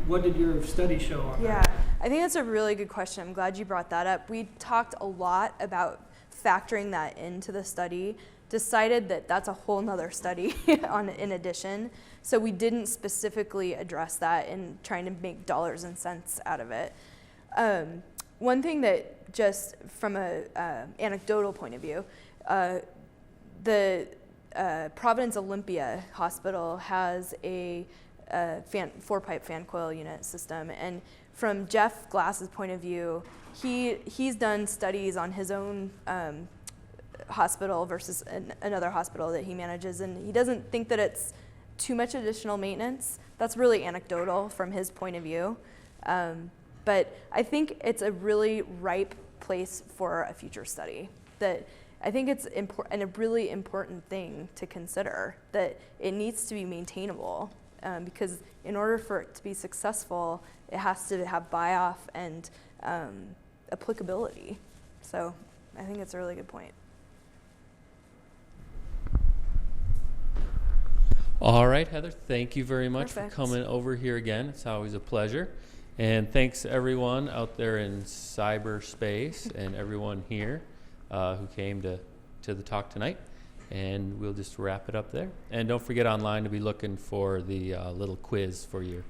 what did your study show on Yeah, that? I think that's a really good question. I'm glad you brought that up. We talked a lot about factoring that into the study, decided that that's a whole nother study in addition. So we didn't specifically address that in trying to make dollars and cents out of it. One thing that, just from a anecdotal point of view, the Providence Olympia Hospital has a 4-pipe fan coil unit system, and from Jeff Glass's point of view, he's done studies on his own hospital versus another hospital that he manages, and he doesn't think that it's too much additional maintenance. That's really anecdotal from his point of view. But I think it's a really ripe place for a future study. That I think it's important and a really important thing to consider, that it needs to be maintainable, because in order for it to be successful, it has to have buy-off and applicability. So I think it's a really good point. All right, Heather, thank you very much Perfect. for coming over here again. It's always a pleasure. And thanks everyone out there in cyberspace and everyone here who came to the talk tonight. And we'll just wrap it up there. And don't forget online to be looking for the little quiz for your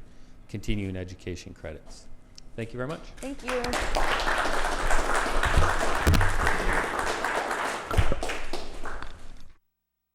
continuing education credits. Thank you very much. Thank you.